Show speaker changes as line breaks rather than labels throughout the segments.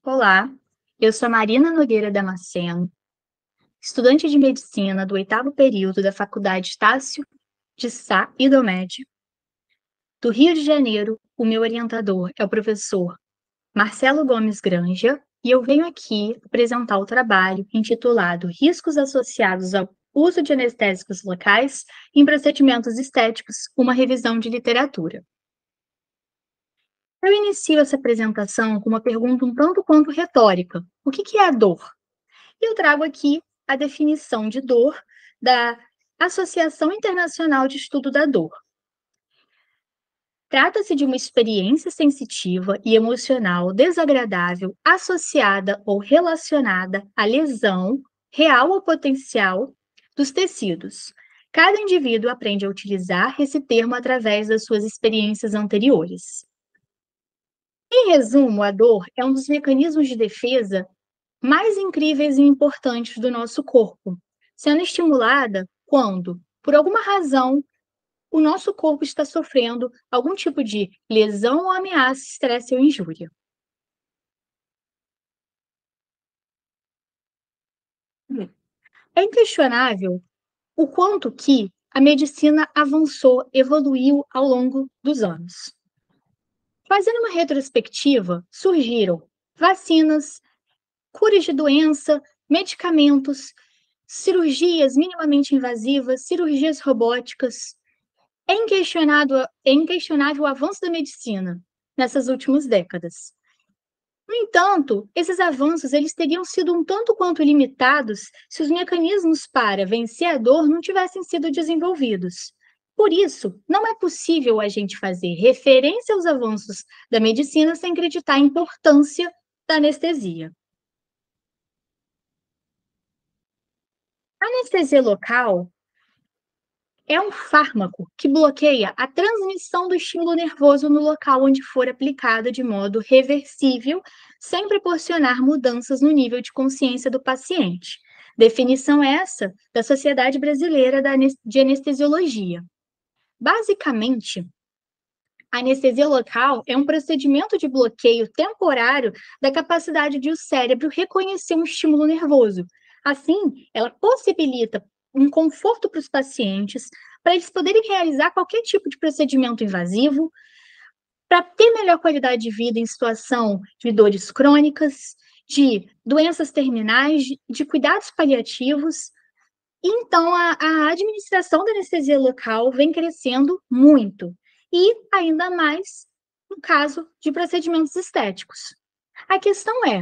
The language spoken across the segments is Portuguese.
Olá, eu sou Marina Nogueira Damasceno, estudante de medicina do oitavo período da Faculdade Estácio de Sá e Domede, do Rio de Janeiro. O meu orientador é o professor Marcelo Gomes Granja e eu venho aqui apresentar o trabalho intitulado Riscos associados ao uso de anestésicos locais em procedimentos estéticos, uma revisão de literatura. Eu inicio essa apresentação com uma pergunta um tanto quanto retórica: o que é a dor? E eu trago aqui a definição de dor da Associação Internacional de Estudo da Dor. Trata-se de uma experiência sensitiva e emocional desagradável associada ou relacionada à lesão, real ou potencial, dos tecidos. Cada indivíduo aprende a utilizar esse termo através das suas experiências anteriores. Em resumo, a dor é um dos mecanismos de defesa mais incríveis e importantes do nosso corpo, sendo estimulada quando, por alguma razão, o nosso corpo está sofrendo algum tipo de lesão ou ameaça, estresse ou injúria. É inquestionável o quanto que a medicina avançou, evoluiu ao longo dos anos. Fazendo uma retrospectiva, surgiram vacinas, curas de doença, medicamentos, cirurgias minimamente invasivas, cirurgias robóticas. É inquestionável o avanço da medicina nessas últimas décadas. No entanto, esses avanços eles teriam sido um tanto quanto limitados se os mecanismos para vencer a dor não tivessem sido desenvolvidos. Por isso, não é possível a gente fazer referência aos avanços da medicina sem acreditar a importância da anestesia. A anestesia local é um fármaco que bloqueia a transmissão do estímulo nervoso no local onde for aplicado de modo reversível, sem proporcionar mudanças no nível de consciência do paciente. Definição essa da Sociedade Brasileira de Anestesiologia. Basicamente, a anestesia local é um procedimento de bloqueio temporário da capacidade de o cérebro reconhecer um estímulo nervoso. Assim, ela possibilita um conforto para os pacientes, para eles poderem realizar qualquer tipo de procedimento invasivo, para ter melhor qualidade de vida em situação de dores crônicas, de doenças terminais, de cuidados paliativos. Então, a administração da anestesia local vem crescendo muito, e ainda mais no caso de procedimentos estéticos. A questão é: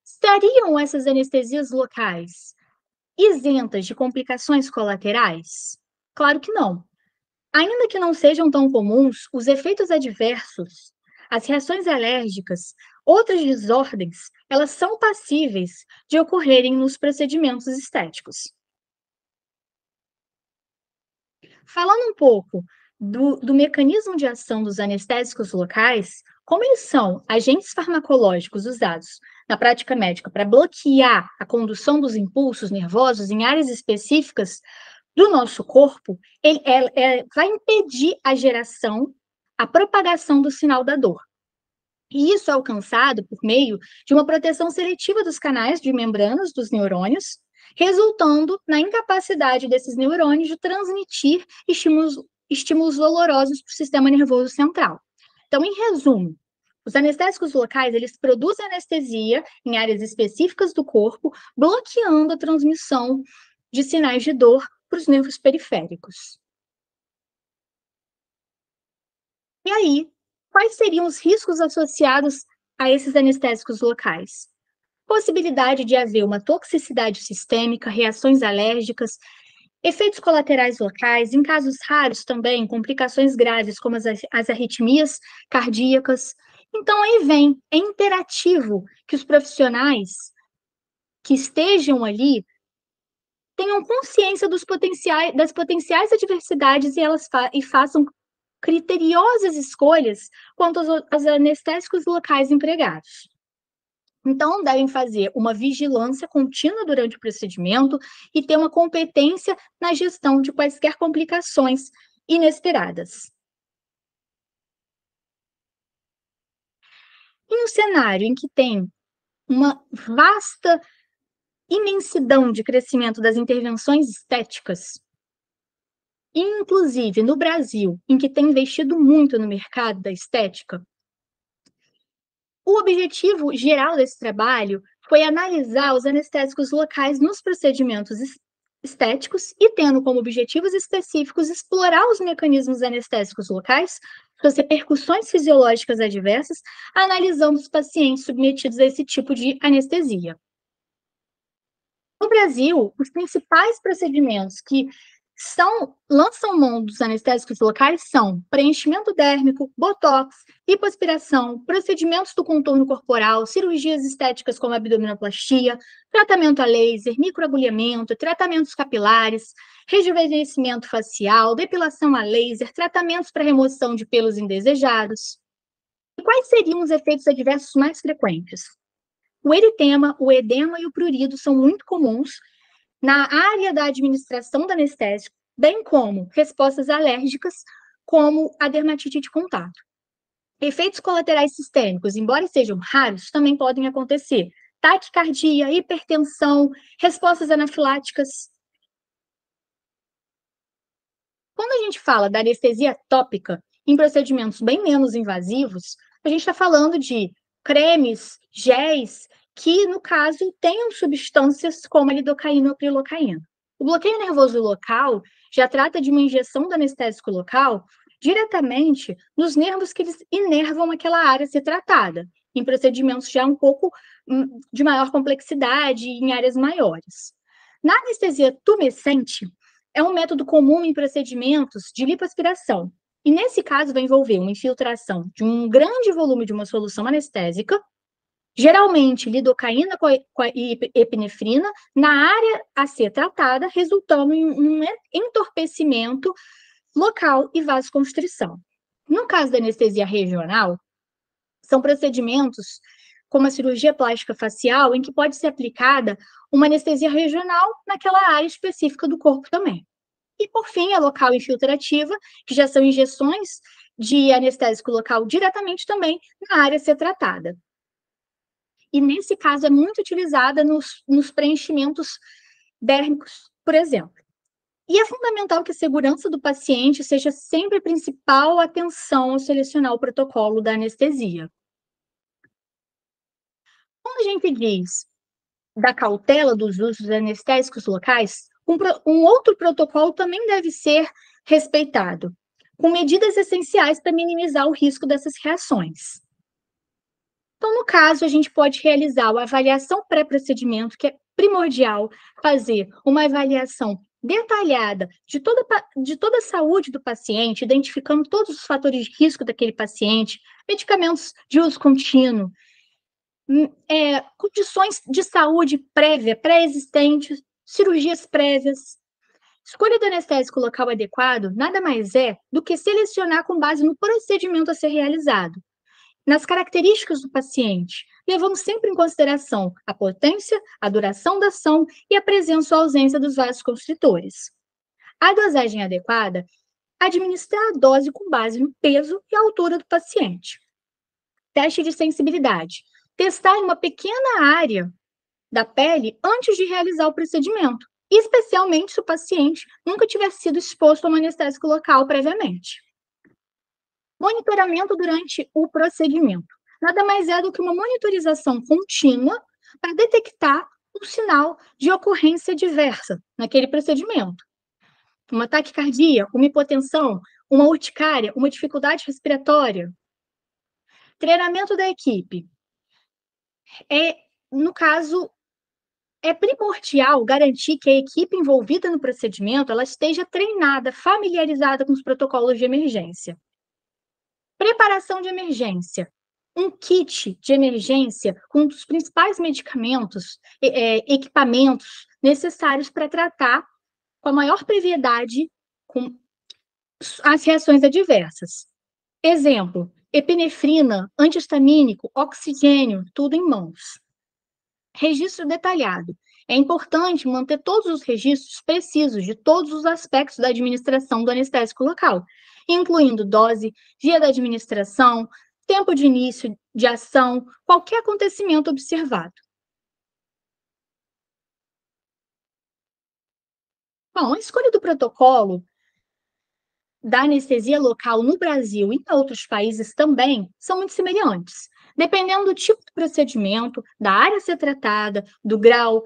estariam essas anestesias locais isentas de complicações colaterais? Claro que não. Ainda que não sejam tão comuns, os efeitos adversos, as reações alérgicas, outras desordens, elas são passíveis de ocorrerem nos procedimentos estéticos. Falando um pouco do mecanismo de ação dos anestésicos locais, como eles são agentes farmacológicos usados na prática médica para bloquear a condução dos impulsos nervosos em áreas específicas do nosso corpo, vai impedir a geração, a propagação do sinal da dor. E isso é alcançado por meio de uma proteção seletiva dos canais de membranas dos neurônios, resultando na incapacidade desses neurônios de transmitir estímulos dolorosos para o sistema nervoso central. Então, em resumo, os anestésicos locais, eles produzem anestesia em áreas específicas do corpo, bloqueando a transmissão de sinais de dor para os nervos periféricos. E aí, quais seriam os riscos associados a esses anestésicos locais? Possibilidade de haver uma toxicidade sistêmica, reações alérgicas, efeitos colaterais locais, em casos raros também, complicações graves como as arritmias cardíacas. Então, aí vem, é imperativo que os profissionais que estejam ali tenham consciência das potenciais adversidades e façam criteriosas escolhas quanto aos anestésicos locais empregados. Então, devem fazer uma vigilância contínua durante o procedimento e ter uma competência na gestão de quaisquer complicações inesperadas. Em um cenário em que tem uma vasta imensidão de crescimento das intervenções estéticas, inclusive no Brasil, em que tem investido muito no mercado da estética, o objetivo geral desse trabalho foi analisar os anestésicos locais nos procedimentos estéticos e tendo como objetivos específicos explorar os mecanismos anestésicos locais, suas repercussões fisiológicas adversas, analisando os pacientes submetidos a esse tipo de anestesia. No Brasil, os principais procedimentos que lançam mão dos anestésicos locais são preenchimento dérmico, botox, lipoaspiração, procedimentos do contorno corporal, cirurgias estéticas como abdominoplastia, tratamento a laser, microagulhamento, tratamentos capilares, rejuvenescimento facial, depilação a laser, tratamentos para remoção de pelos indesejados. E quais seriam os efeitos adversos mais frequentes? O eritema, o edema e o prurido são muito comuns na área da administração do anestésico, bem como respostas alérgicas, como a dermatite de contato. Efeitos colaterais sistêmicos, embora sejam raros, também podem acontecer. Taquicardia, hipertensão, respostas anafiláticas. Quando a gente fala da anestesia tópica em procedimentos bem menos invasivos, a gente está falando de cremes, géis, que, no caso, tenham substâncias como a lidocaína ou prilocaína. O bloqueio nervoso local já trata de uma injeção do anestésico local diretamente nos nervos que eles inervam aquela área a ser tratada, em procedimentos já um pouco de maior complexidade e em áreas maiores. Na anestesia tumescente, é um método comum em procedimentos de lipoaspiração, e nesse caso vai envolver uma infiltração de um grande volume de uma solução anestésica, geralmente lidocaína e epinefrina, na área a ser tratada, resultando em um entorpecimento local e vasoconstrição. No caso da anestesia regional, são procedimentos como a cirurgia plástica facial, em que pode ser aplicada uma anestesia regional naquela área específica do corpo também. E, por fim, a local infiltrativa, que já são injeções de anestésico local diretamente também na área a ser tratada. E, nesse caso, é muito utilizada nos preenchimentos dérmicos, por exemplo. E é fundamental que a segurança do paciente seja sempre a principal atenção ao selecionar o protocolo da anestesia. Quando a gente diz da cautela dos usos anestésicos locais, um outro protocolo também deve ser respeitado, com medidas essenciais para minimizar o risco dessas reações. Então, no caso, a gente pode realizar a avaliação pré-procedimento, que é primordial fazer uma avaliação detalhada de toda a saúde do paciente, identificando todos os fatores de risco daquele paciente, medicamentos de uso contínuo, condições de saúde prévia, pré-existentes, cirurgias prévias. Escolha do anestésico local adequado nada mais é do que selecionar com base no procedimento a ser realizado, nas características do paciente, levando sempre em consideração a potência, a duração da ação e a presença ou ausência dos vasoconstritores. A dosagem adequada, administrar a dose com base no peso e altura do paciente. Teste de sensibilidade. Testar em uma pequena área da pele antes de realizar o procedimento, especialmente se o paciente nunca tiver sido exposto a um anestésico local previamente. Monitoramento durante o procedimento. Nada mais é do que uma monitorização contínua para detectar um sinal de ocorrência adversa naquele procedimento. Uma taquicardia, uma hipotensão, uma urticária, uma dificuldade respiratória. Treinamento da equipe. No caso, é primordial garantir que a equipe envolvida no procedimento ela esteja treinada, familiarizada com os protocolos de emergência. Preparação de emergência. Um kit de emergência com os principais medicamentos, equipamentos necessários para tratar com a maior brevidade com as reações adversas. Exemplo, epinefrina, antihistamínico, oxigênio, tudo em mãos. Registro detalhado. É importante manter todos os registros precisos de todos os aspectos da administração do anestésico local, incluindo dose, dia da administração, tempo de início de ação, qualquer acontecimento observado. Bom, a escolha do protocolo da anestesia local no Brasil e em outros países também são muito semelhantes, dependendo do tipo de procedimento, da área a ser tratada, do grau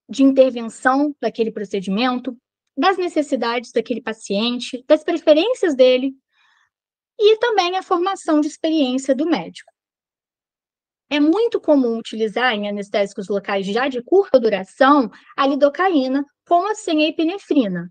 de intervenção daquele procedimento, das necessidades daquele paciente, das preferências dele e também a formação de experiência do médico. É muito comum utilizar em anestésicos locais já de curta duração a lidocaína, como assim a epinefrina.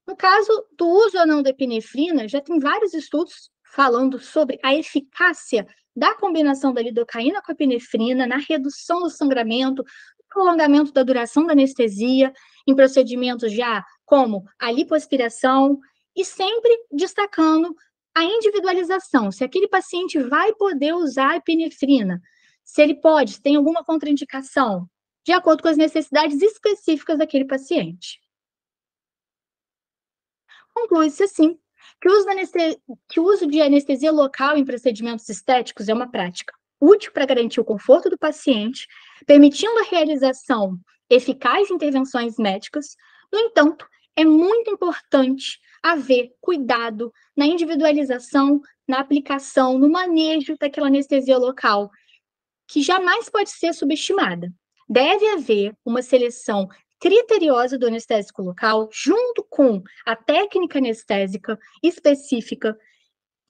No caso do uso ou não da epinefrina, já tem vários estudos falando sobre a eficácia da combinação da lidocaína com a epinefrina na redução do sangramento, prolongamento da duração da anestesia, em procedimentos já como a lipoaspiração, e sempre destacando a individualização, se aquele paciente vai poder usar a epinefrina, se ele pode, se tem alguma contraindicação, de acordo com as necessidades específicas daquele paciente. Conclui-se, assim, que o uso de anestesia local em procedimentos estéticos é uma prática útil para garantir o conforto do paciente, permitindo a realização eficaz de intervenções médicas. No entanto, é muito importante haver cuidado na individualização, na aplicação, no manejo daquela anestesia local, que jamais pode ser subestimada. Deve haver uma seleção criteriosa do anestésico local, junto com a técnica anestésica específica,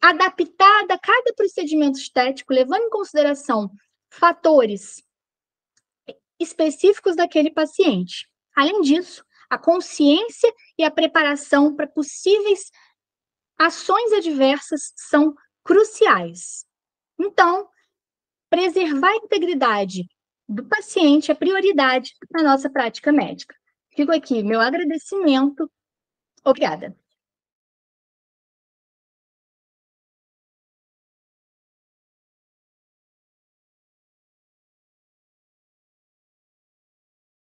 adaptada a cada procedimento estético, levando em consideração fatores específicos daquele paciente. Além disso, a consciência e a preparação para possíveis ações adversas são cruciais. Então, preservar a integridade do paciente é prioridade na nossa prática médica. Fico aqui, meu agradecimento. Obrigada.